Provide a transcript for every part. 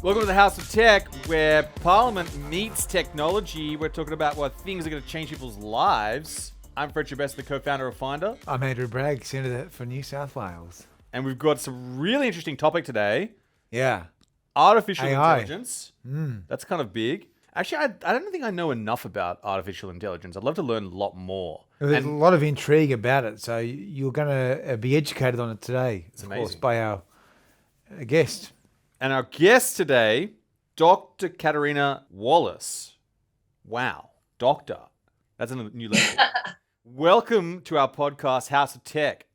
Welcome to the House of Tech, where Parliament meets technology. We're talking about what things are going to change people's lives. I'm Fred Chibest, the co-founder of Finder. I'm Andrew Bragg, Senator for New South Wales. And we've got some really interesting topic today. Yeah. Artificial AI. intelligence. That's kind of big. Actually, I don't think I know enough about artificial intelligence. I'd love to learn a lot more. There's a lot of intrigue about it, so you're going to be educated on it today, It's of amazing. course, by our guest. And our guest today, Dr. Catriona Wallace. Wow, doctor. That's a new level. Welcome to our podcast, House of Tech.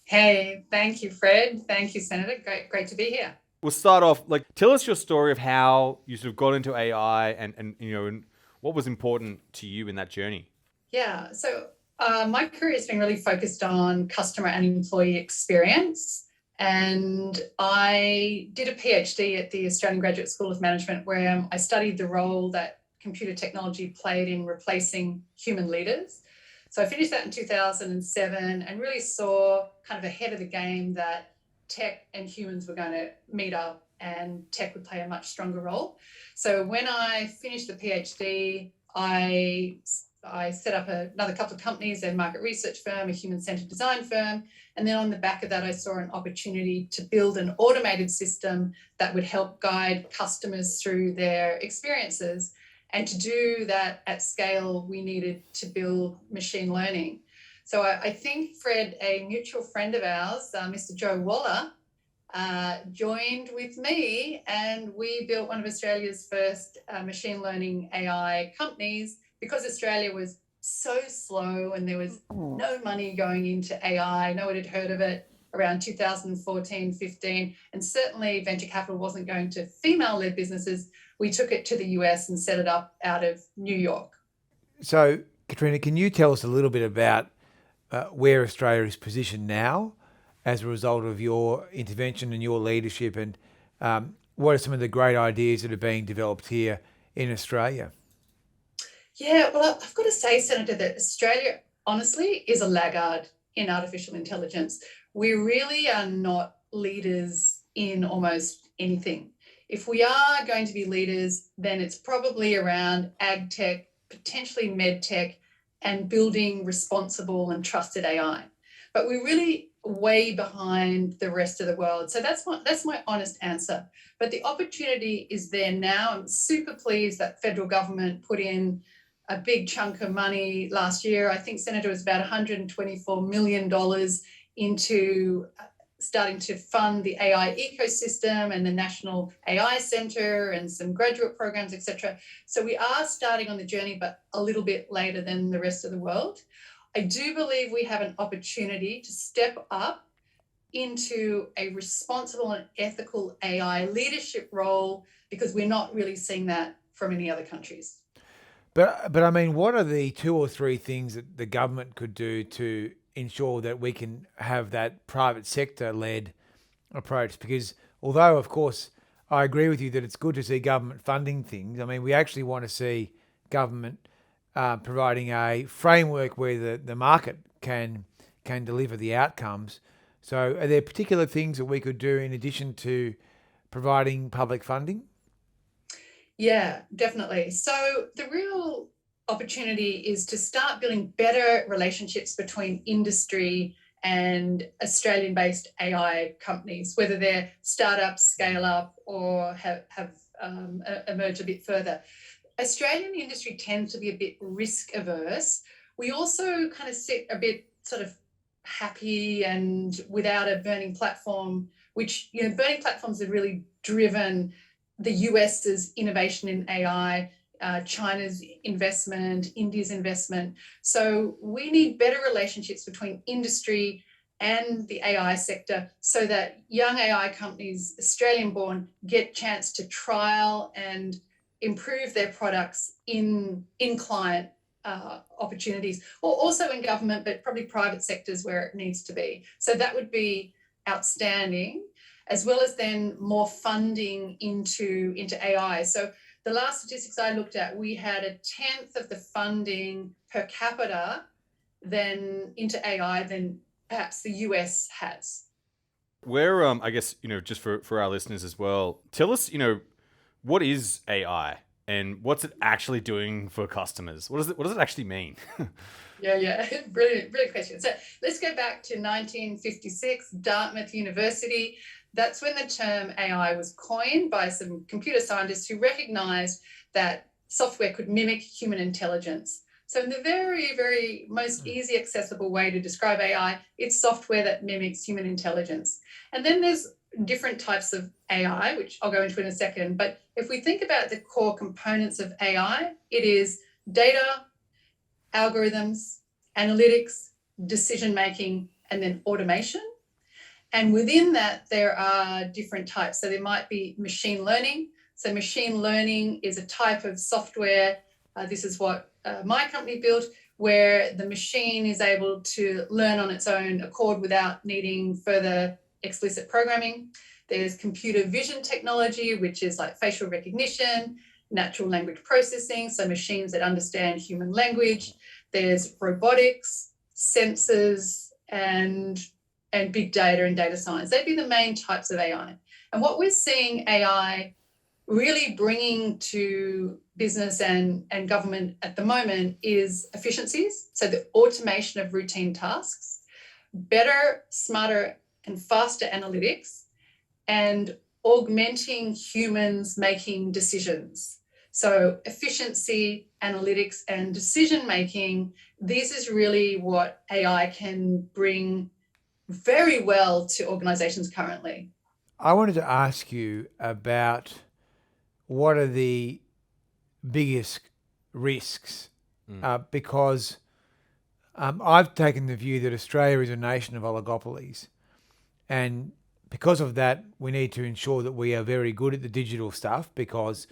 Hey, thank you, Fred. Thank you, Senator. Great to be here. We'll start off, tell us your story of how you sort of got into AI and what was important to you in that journey. Yeah, so my career has been really focused on customer and employee experience. And I did a PhD at the Australian Graduate School of Management, where I studied the role that computer technology played in replacing human leaders. So I finished that in 2007 and really saw kind of ahead of the game that tech and humans were going to meet up and tech would play a much stronger role. So when I finished the PhD, I set up another couple of companies, a market research firm, a human-centered design firm. And then on the back of that, I saw an opportunity to build an automated system that would help guide customers through their experiences. And to do that at scale, we needed to build machine learning. So I think, Fred, a mutual friend of ours, Mr. Joe Waller, joined with me, and we built one of Australia's first machine learning AI companies, because Australia was so slow and there was no money going into AI. No one had heard of it around 2014, 15, and certainly venture capital wasn't going to female-led businesses. We took it to the US and set it up out of New York. So, Catriona, can you tell us a little bit about where Australia is positioned now as a result of your intervention and your leadership, and what are some of the great ideas that are being developed here in Australia? Yeah, well, I've got to say, Senator, that Australia, honestly, is a laggard in artificial intelligence. We really are not leaders in almost anything. If we are going to be leaders, then it's probably around ag tech, potentially med tech, and building responsible and trusted AI. But we're really way behind the rest of the world. So that's my honest answer. But the opportunity is there now. I'm super pleased that federal government put in a big chunk of money last year. I think, Senator, it was about $124 million into starting to fund the AI ecosystem and the National AI Centre and some graduate programs, etc. So we are starting on the journey, but a little bit later than the rest of the world. I do believe we have an opportunity to step up into a responsible and ethical AI leadership role, because we're not really seeing that from any other countries. But I mean, what are the 2 or 3 things that the government could do to ensure that we can have that private sector-led approach? Because although, of course, I agree with you that it's good to see government funding things, I mean, we actually want to see government providing a framework where the market can deliver the outcomes. So are there particular things that we could do in addition to providing public funding? Yeah, definitely. So the real opportunity is to start building better relationships between industry and Australian-based AI companies, whether they're startups, scale up, or have emerged a bit further. Australian industry tends to be a bit risk averse. We also kind of sit a bit sort of happy and without a burning platform, which, burning platforms have really driven the US's innovation in AI, China's investment, India's investment. So we need better relationships between industry and the AI sector so that young AI companies, Australian-born, get a chance to trial and improve their products in client opportunities, or also in government, but probably private sectors where it needs to be. So that would be outstanding, as well as then more funding into AI. So the last statistics I looked at, we had 1/10 of the funding per capita then into AI than perhaps the US has. Where, I guess, just for our listeners as well, tell us, what is AI and what's it actually doing for customers? What does it actually mean? Yeah. Brilliant question. So let's go back to 1956, Dartmouth University. That's when the term AI was coined by some computer scientists who recognized that software could mimic human intelligence. So in the very, very most easy accessible way to describe AI, it's software that mimics human intelligence. And then there's different types of AI, which I'll go into in a second. But if we think about the core components of AI, it is data, algorithms, analytics, decision-making, and then automation. And within that, there are different types. So there might be machine learning. So machine learning is a type of software. This is what my company built, where the machine is able to learn on its own accord without needing further explicit programming. There's computer vision technology, which is like facial recognition, natural language processing, so machines that understand human language. There's robotics, sensors, and big data and data science. They'd be the main types of AI. And what we're seeing AI really bringing to business and government at the moment is efficiencies. So the automation of routine tasks, better, smarter, and faster analytics, and augmenting humans making decisions. So efficiency, analytics, and decision making, this is really what AI can bring very well to organizations currently. I wanted to ask you about what are the biggest risks, because I've taken the view that Australia is a nation of oligopolies, and because of that, we need to ensure that we are very good at the digital stuff, because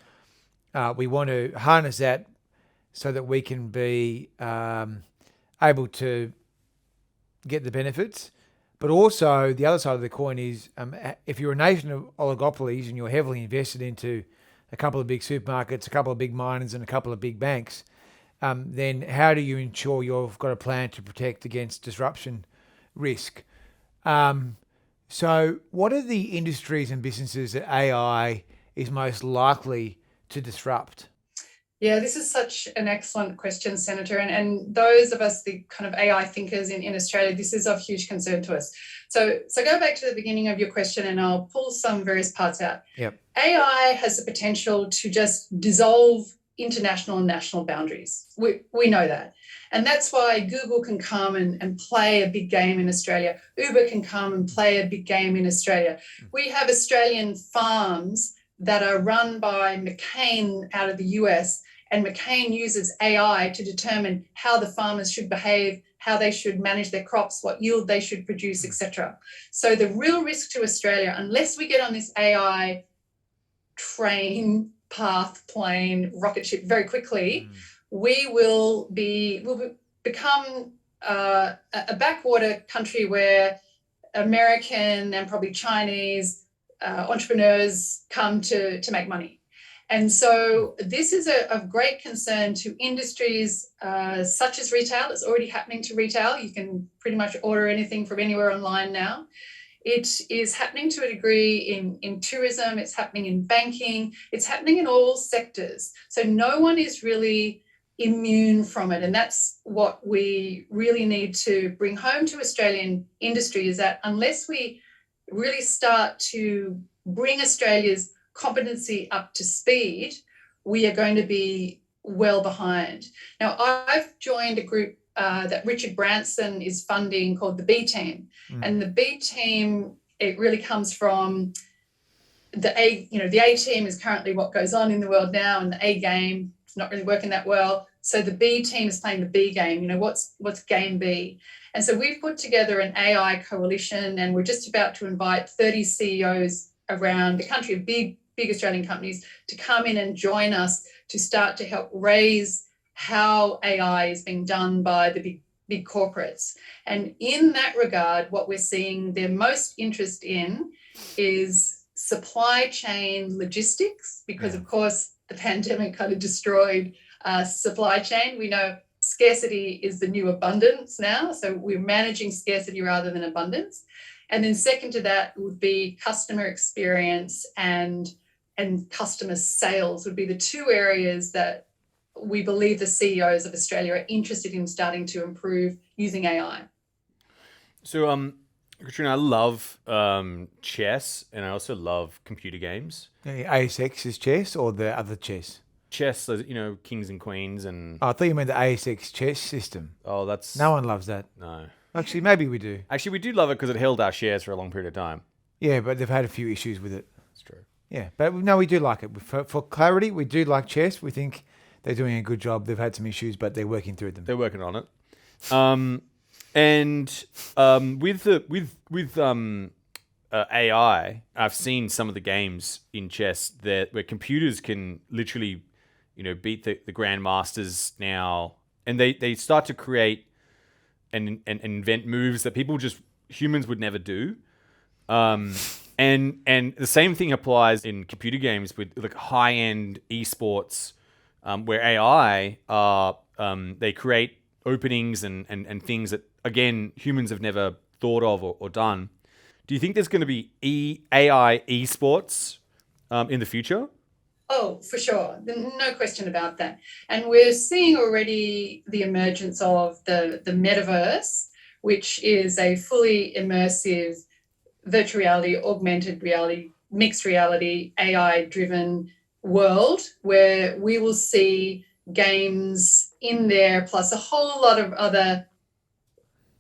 we want to harness that so that we can be able to get the benefits. But also, the other side of the coin is if you're a nation of oligopolies and you're heavily invested into a couple of big supermarkets, a couple of big miners, and a couple of big banks, then how do you ensure you've got a plan to protect against disruption risk? So what are the industries and businesses that AI is most likely to disrupt? Yeah, this is such an excellent question, Senator. And those of us, the kind of AI thinkers in Australia, this is of huge concern to us. So go back to the beginning of your question and I'll pull some various parts out. Yep. AI has the potential to just dissolve international and national boundaries. We know that. And that's why Google can come and play a big game in Australia. Uber can come and play a big game in Australia. We have Australian farms that are run by McCain out of the US, and McCain uses AI to determine how the farmers should behave, how they should manage their crops, what yield they should produce, etc. So the real risk to Australia, unless we get on this AI train, path, plane, rocket ship very quickly, we will become a backwater country where American and probably Chinese entrepreneurs come to make money. And so this is of great concern to industries such as retail. It's already happening to retail. You can pretty much order anything from anywhere online now. It is happening to a degree in tourism. It's happening in banking. It's happening in all sectors. So no one is really immune from it. And that's what we really need to bring home to Australian industry, is that unless we really start to bring Australia's competency up to speed, we are going to be well behind. Now, I've joined a group that Richard Branson is funding called the B Team. And the B Team, it really comes from the A Team is currently what goes on in the world now, and the A game is not really working that well. So the B Team is playing the B game. What's game B? And so we've put together an AI coalition, and we're just about to invite 30 CEOs around the country of big Australian companies to come in and join us to start to help raise how AI is being done by the big corporates. And in that regard, what we're seeing their most interest in is supply chain logistics, because of course the pandemic kind of destroyed supply chain. We know scarcity is the new abundance now, so we're managing scarcity rather than abundance. And then second to that would be customer experience and customer sales would be the two areas that we believe the CEOs of Australia are interested in starting to improve using AI. So, Catriona, I love chess, and I also love computer games. ASX is chess or the other chess? Chess, kings and queens, and Oh, I thought you meant the ASX chess system. that's No one loves that. no. Actually, maybe we do. Actually, we do love it because it held our shares for a long period of time. Yeah, but they've had a few issues with it. That's true. Yeah, but no, we do like it. For clarity, we do like chess. We think they're doing a good job. They've had some issues, but they're working through them. They're working on it. With AI, I've seen some of the games in chess where computers can literally, beat the grandmasters now, and they start to create and invent moves that humans would never do. And the same thing applies in computer games with like high-end esports, where AI they create openings and things that, again, humans have never thought of or done. Do you think there's going to be AI esports in the future? Oh, for sure. No question about that. And we're seeing already the emergence of the Metaverse, which is a fully immersive virtual reality, augmented reality, mixed reality, AI-driven world where we will see games in there, plus a whole lot of other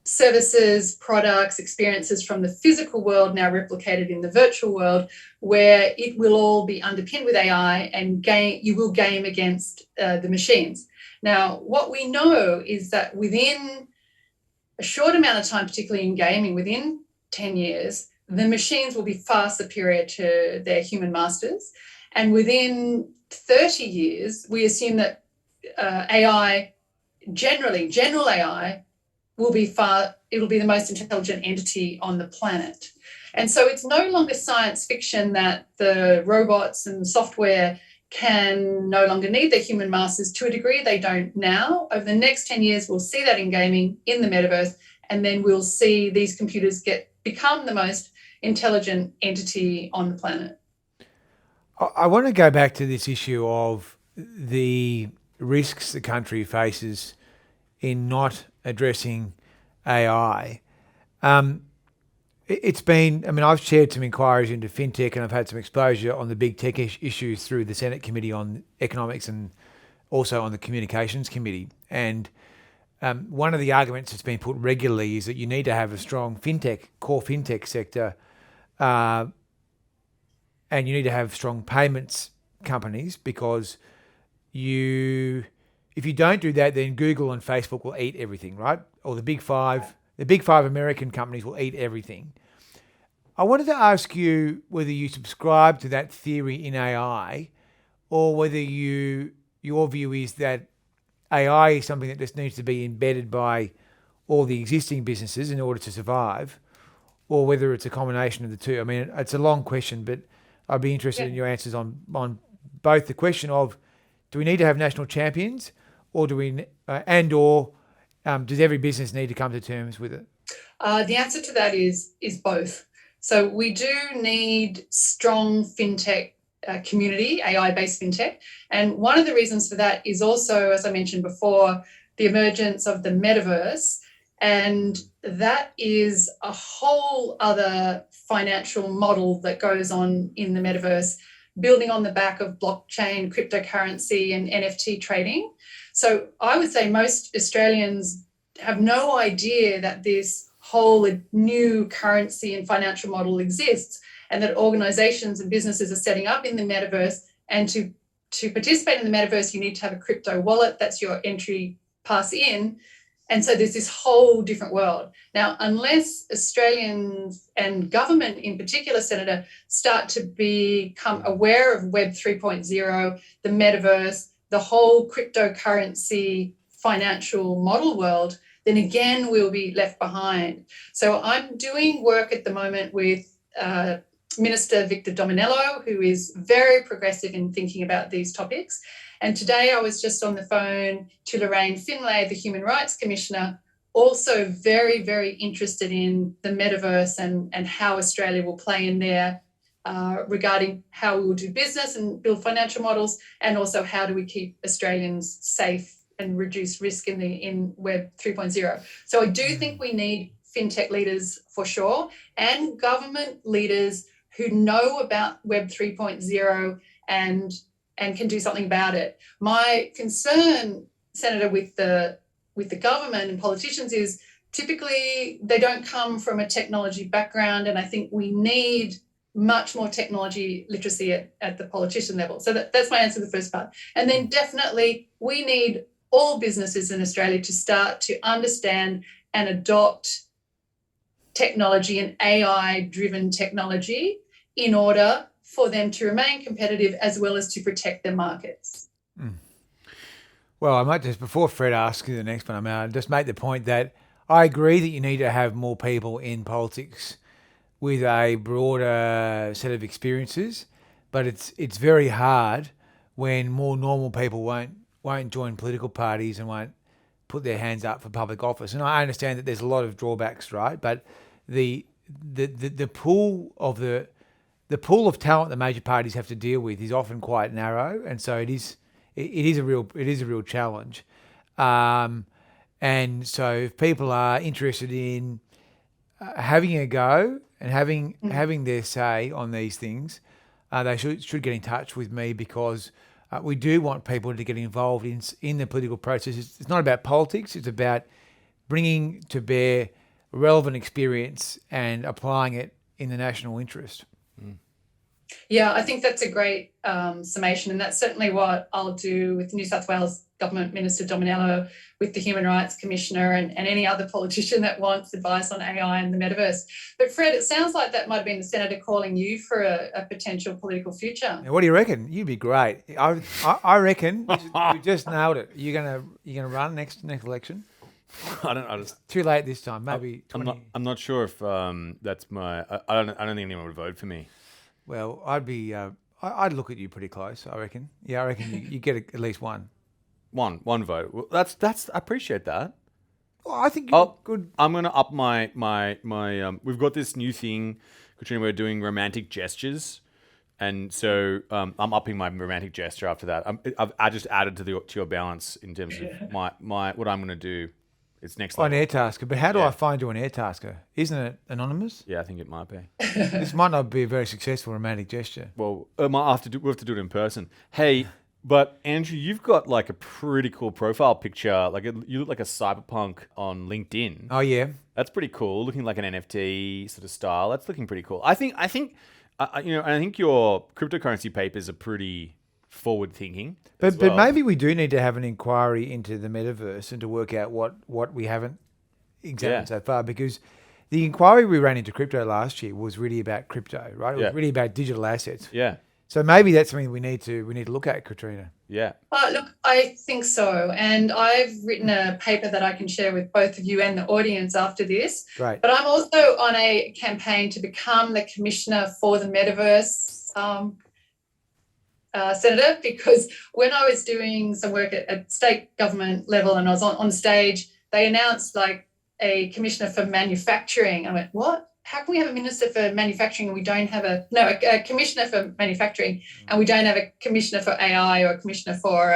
services, products, experiences from the physical world now replicated in the virtual world, where it will all be underpinned with AI and you will game against the machines. Now, what we know is that within a short amount of time, particularly in gaming, within 10 years, the machines will be far superior to their human masters. And within 30 years, we assume that AI, general AI, will be the most intelligent entity on the planet. And so it's no longer science fiction that the robots and software can no longer need their human masters. To a degree, they don't now. Over the next 10 years, we'll see that in gaming, in the metaverse, and then we'll see these computers become the most intelligent entity on the planet. I want to go back to this issue of the risks the country faces in not addressing AI. It's been, I've shared some inquiries into fintech and I've had some exposure on the big tech issues through the Senate Committee on Economics and also on the Communications Committee. And one of the arguments that's been put regularly is that you need to have a strong core fintech sector, and you need to have strong payments companies because if you don't do that, then Google and Facebook will eat everything, right? Or the big five American companies will eat everything. I wanted to ask you whether you subscribe to that theory in AI, or whether your view is that AI is something that just needs to be embedded by all the existing businesses in order to survive, or whether it's a combination of the two. It's a long question, but I'd be interested in your answers on both the question of, do we need to have national champions, or does every business need to come to terms with it? The answer to that is both. So we do need strong fintech community, AI-based fintech. And one of the reasons for that is also, as I mentioned before, the emergence of the metaverse. And that is a whole other financial model that goes on in the metaverse, building on the back of blockchain, cryptocurrency, and NFT trading. So I would say most Australians have no idea that this whole new currency and financial model exists, and that organizations and businesses are setting up in the metaverse. And to participate in the metaverse, you need to have a crypto wallet. That's your entry pass in. And so there's this whole different world. Now, unless Australians and government in particular, Senator, start to become aware of Web 3.0, the metaverse, the whole cryptocurrency financial model world, then again, we'll be left behind. So I'm doing work at the moment with Minister Victor Dominello, who is very progressive in thinking about these topics. And today I was just on the phone to Lorraine Finlay, the Human Rights Commissioner, also very, very interested in the metaverse and how Australia will play in there, regarding how we will do business and build financial models, and also how do we keep Australians safe and reduce risk in Web 3.0. So I do think we need fintech leaders for sure, and government leaders who know about Web 3.0 and can do something about it. My concern, Senator, with the government and politicians is typically they don't come from a technology background, and I think we need much more technology literacy at the politician level. So that's my answer to the first part. And then definitely we need all businesses in Australia to start to understand and adopt technology and AI-driven technology in order for them to remain competitive as well as to protect their markets. Well, I might just, before Fred asks you the next one, I'll just make the point that I agree that you need to have more people in politics with a broader set of experiences, but it's very hard when more normal people won't join political parties and won't put their hands up for public office. And I understand that there's a lot of drawbacks, right? But the pool of the talent that major parties have to deal with is often quite narrow, and so it is a real challenge. And so if people are interested in having a go and having their say on these things, they should get in touch with me, because we do want people to get involved in the political process. It's not about politics. It's about bringing to bear relevant experience and applying it in the national interest. Yeah, I think that's a great summation, and that's certainly what I'll do with the New South Wales Government Minister Dominello, with the Human Rights Commissioner, and any other politician that wants advice on AI and the metaverse. But Fred, it sounds like that might have been the Senator calling you for a potential political future. Now, what do you reckon? You'd be great. I reckon you just nailed it. You're gonna run next election. I just Too late this time. Maybe 20. I'm not sure if that's my. I don't think anyone would vote for me. Well, I'd look at you pretty close, I reckon. Yeah, I reckon you get at least one. One vote. Well, that's I appreciate that. Well, I think you're good. I'm gonna up my. We've got this new thing, Catriona. We're doing romantic gestures, and so I'm upping my romantic gesture after that. I just added to your balance in terms of my what I'm gonna do. It's next level. An Airtasker. But how do I find you an Airtasker? Isn't it anonymous? Yeah, I think it might be. This might not be a very successful romantic gesture. Well, we have to do it in person. Hey, but Andrew, you've got like a pretty cool profile picture. Like you look like a cyberpunk on LinkedIn. Oh yeah, that's pretty cool. Looking like an NFT sort of style. That's looking pretty cool. I think your cryptocurrency papers are pretty forward thinking. But maybe we do need to have an inquiry into the metaverse and to work out what we haven't examined so far, because the inquiry we ran into crypto last year was really about crypto, right? It was really about digital assets. Yeah. So maybe that's something we need to look at, Catriona. Yeah. Look, I think so. And I've written a paper that I can share with both of you and the audience after this. Right. But I'm also on a campaign to become the commissioner for the metaverse, Senator, because when I was doing some work at state government level and I was on stage, they announced like a commissioner for manufacturing. I went, what? How can we have a minister for manufacturing and we don't have a commissioner for manufacturing and we don't have a commissioner for AI or a commissioner for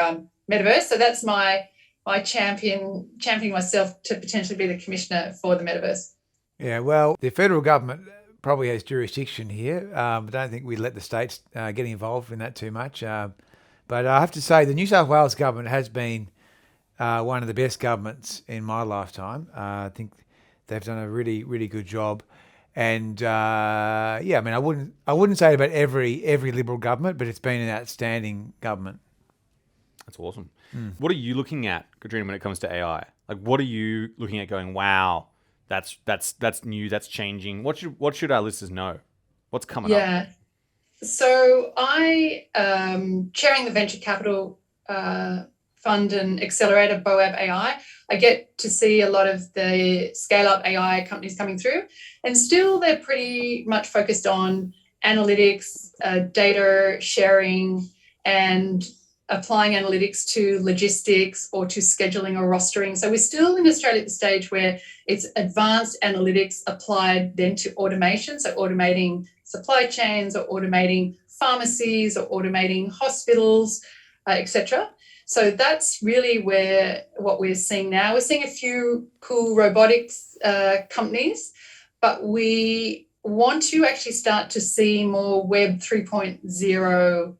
metaverse? So that's my championing myself to potentially be the commissioner for the metaverse. Yeah, well, the federal government probably has jurisdiction here. I don't think we let the states get involved in that too much. But I have to say the New South Wales government has been one of the best governments in my lifetime. I think they've done a really, really good job. And I mean, I wouldn't say about every Liberal government, but it's been an outstanding government. That's awesome. What are you looking at, Catriona, when it comes to AI? Like, what are you looking at going, wow, that's new, that's changing. What should our listeners know? What's coming up? Yeah. So I chairing the venture capital fund and accelerator BOAB AI. I get to see a lot of the scale-up AI companies coming through, and still they're pretty much focused on analytics, data sharing, and applying analytics to logistics or to scheduling or rostering. So we're still in Australia at the stage where it's advanced analytics applied then to automation, so automating supply chains or automating pharmacies or automating hospitals, etc. So that's really what we're seeing now. We're seeing a few cool robotics companies, but we want to actually start to see more Web 3.0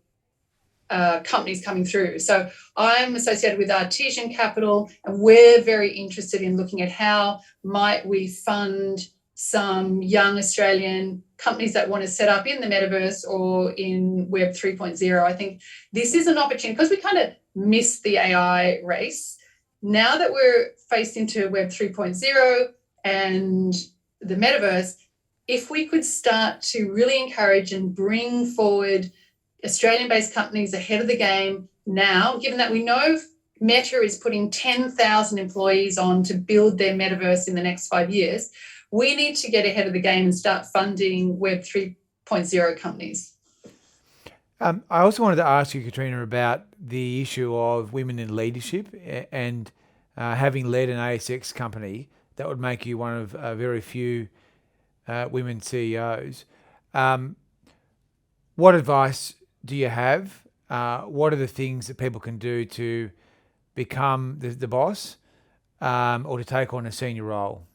companies coming through. So I'm associated with Artesian Capital, and we're very interested in looking at how might we fund some young Australian companies that want to set up in the metaverse or in Web 3.0. I think this is an opportunity because we kind of missed the AI race. Now that we're faced into Web 3.0 and the metaverse, if we could start to really encourage and bring forward Australian-based companies ahead of the game now, given that we know Meta is putting 10,000 employees on to build their metaverse in the next 5 years, we need to get ahead of the game and start funding Web 3.0 companies. I also wanted to ask you, Catriona, about the issue of women in leadership and having led an ASX company that would make you one of very few women CEOs. What advice do you have? What are the things that people can do to become the boss or to take on a senior role?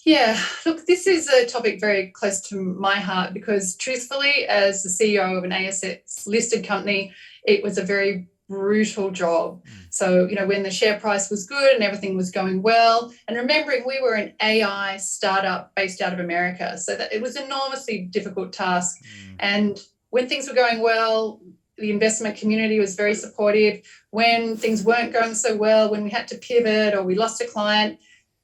Yeah, look, this is a topic very close to my heart because truthfully, as the CEO of an ASX listed company, it was a very brutal job. So, when the share price was good and everything was going well, and remembering we were an AI startup based out of America, so that it was an enormously difficult task. And when things were going well, the investment community was very supportive. When things weren't going so well, when we had to pivot or we lost a client,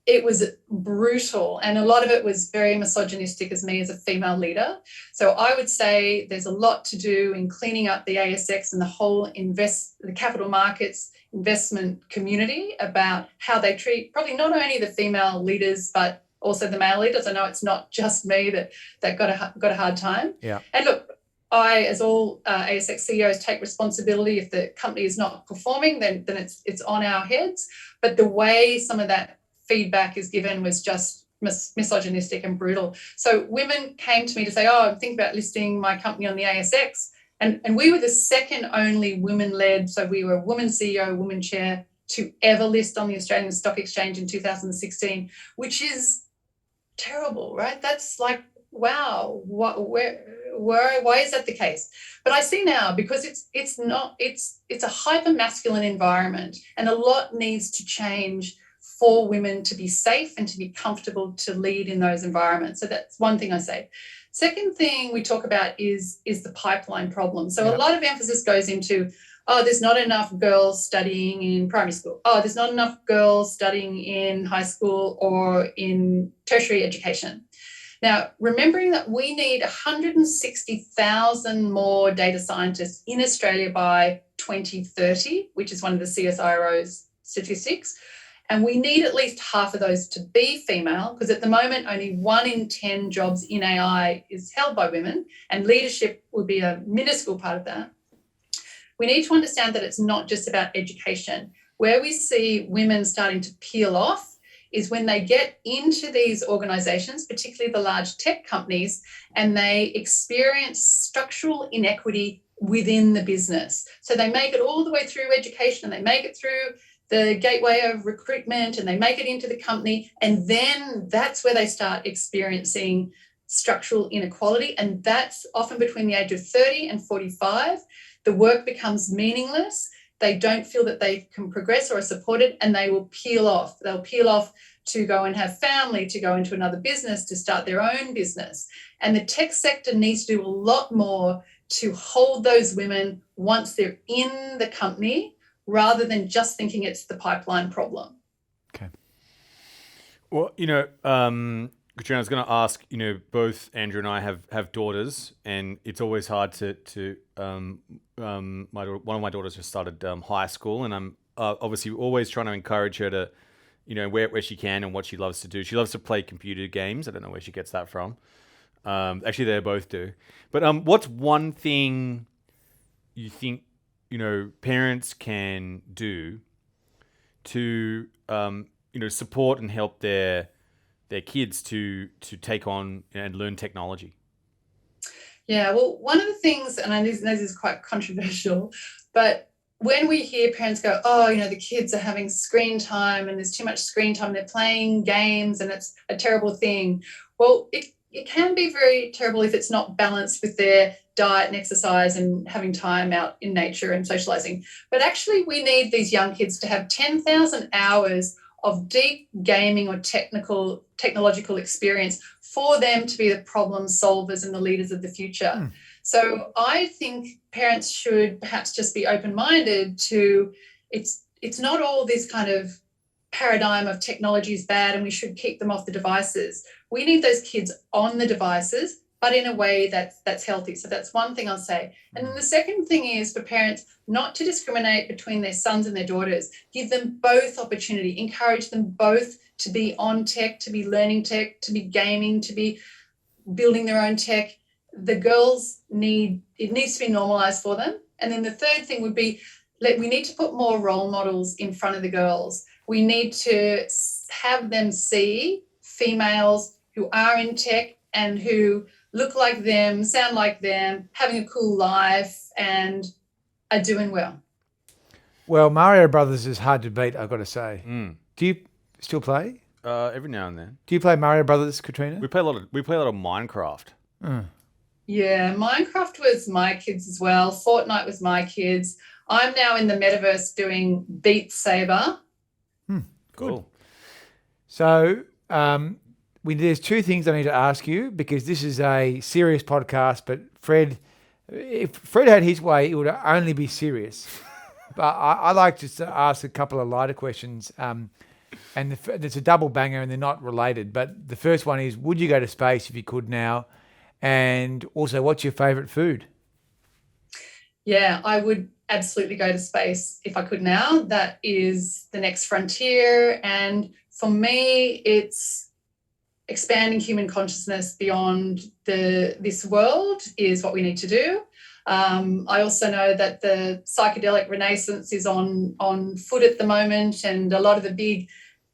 it was brutal. And a lot of it was very misogynistic as me as a female leader. So I would say there's a lot to do in cleaning up the ASX and the whole the capital markets investment community about how they treat probably not only the female leaders, but also the male leaders. I know it's not just me that got a hard time. Yeah. And look, I, as all ASX CEOs, take responsibility. If the company is not performing, then it's on our heads. But the way some of that feedback is given was just misogynistic and brutal. So women came to me to say, I'm thinking about listing my company on the ASX. And we were the second only women-led, so we were woman CEO, woman chair, to ever list on the Australian Stock Exchange in 2016, which is terrible, right? That's like, wow, why is that the case? But I see now, because it's a hyper-masculine environment, and a lot needs to change for women to be safe and to be comfortable to lead in those environments. So that's one thing I say. Second thing we talk about is the pipeline problem. So a lot of emphasis goes into, there's not enough girls studying in primary school. There's not enough girls studying in high school or in tertiary education. Now, remembering that we need 160,000 more data scientists in Australia by 2030, which is one of the CSIRO's statistics, and we need at least half of those to be female, because at the moment, only 1 in 10 jobs in AI is held by women, and leadership would be a minuscule part of that. We need to understand that it's not just about education. Where we see women starting to peel off is when they get into these organizations, particularly the large tech companies, and they experience structural inequity within the business. So they make it all the way through education, and they make it through the gateway of recruitment, and they make it into the company, and then that's where they start experiencing structural inequality, and that's often between the age of 30 and 45. The work becomes meaningless. They don't feel that they can progress or are supported, and they will peel off. They'll peel off to go and have family, to go into another business, to start their own business. And the tech sector needs to do a lot more to hold those women once they're in the company, rather than just thinking it's the pipeline problem. Okay. Well, Catriona, I was going to ask, both Andrew and I have daughters, and it's always hard to one of my daughters just started high school, and I'm obviously always trying to encourage her to, where she can and what she loves to do. She loves to play computer games. I don't know where she gets that from. Actually, they both do. But what's one thing you think parents can do to support and help their kids to take on and learn technology? Yeah, well, one of the things, and I know this is quite controversial, but when we hear parents go, oh, the kids are having screen time and there's too much screen time, they're playing games and it's a terrible thing. Well, it can be very terrible if it's not balanced with their diet and exercise and having time out in nature and socializing. But actually, we need these young kids to have 10,000 hours of deep gaming or technological experience for them to be the problem solvers and the leaders of the future. So I think parents should perhaps just be open-minded to it's not all this kind of paradigm of technology is bad and we should keep them off the devices. We need those kids on the devices, but in a way that's healthy. So that's one thing I'll say. And then the second thing is for parents not to discriminate between their sons and their daughters. Give them both opportunity. Encourage them both to be on tech, to be learning tech, to be gaming, to be building their own tech. The girls it needs to be normalized for them. And then the third thing would be we need to put more role models in front of the girls. We need to have them see females who are in tech and who look like them, sound like them, having a cool life and are doing well. Well, Mario Brothers is hard to beat, I've got to say. Do you still play? Every now and then. Do you play Mario Brothers, Catriona? We play a lot of Minecraft. Yeah, Minecraft was my kids as well. Fortnite was my kids. I'm now in the Metaverse doing Beat Saber. Cool. So there's two things I need to ask you because this is a serious podcast, but if Fred had his way, it would only be serious. But I like just to ask a couple of lighter questions. And it's a double banger and they're not related. But the first one is, would you go to space if you could now? And also, what's your favourite food? Yeah, I would absolutely go to space if I could now. That is the next frontier. And for me, it's expanding human consciousness beyond this world is what we need to do. I also know that the psychedelic renaissance is on foot at the moment, and a lot of the big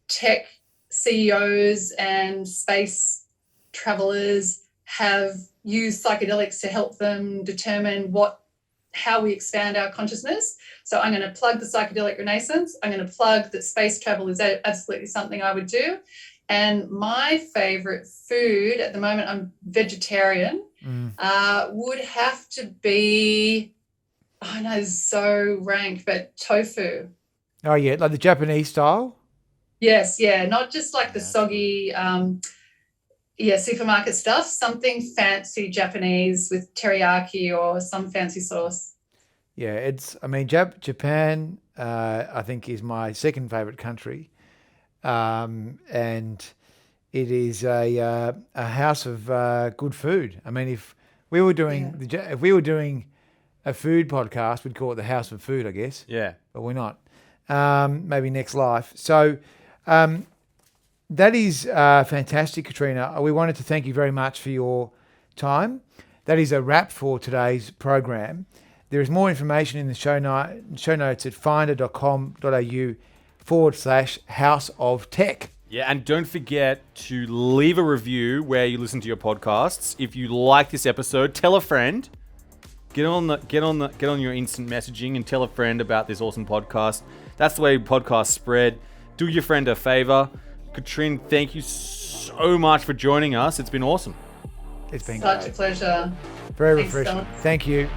tech CEOs and space travelers have used psychedelics to help them determine how we expand our consciousness. So I'm going to plug the psychedelic renaissance. I'm going to plug that space travel is absolutely something I would do. And my favorite food at the moment, I'm vegetarian, would have to be, I know this is so rank, but tofu. Oh, yeah, like the Japanese style? Yes, yeah, not just like the soggy, supermarket stuff, something fancy Japanese with teriyaki or some fancy sauce. Yeah, Japan, I think, is my second favorite country. And it is a house of good food. I mean, if we were doing a food podcast, we'd call it the House of Food, I guess. Yeah, but we're not. Maybe next life. So that is fantastic, Catriona. We wanted to thank you very much for your time. That is a wrap for today's program. There is more information in the show notes at finder.com.au/House of Tech. Yeah, and don't forget to leave a review where you listen to your podcasts. If you like this episode, tell a friend. Get on your instant messaging and tell a friend about this awesome podcast. That's the way podcasts spread. Do your friend a favor. Catriona, thank you so much for joining us. It's been awesome. It's been such a pleasure. Very Thanks, refreshing. Phil. Thank you.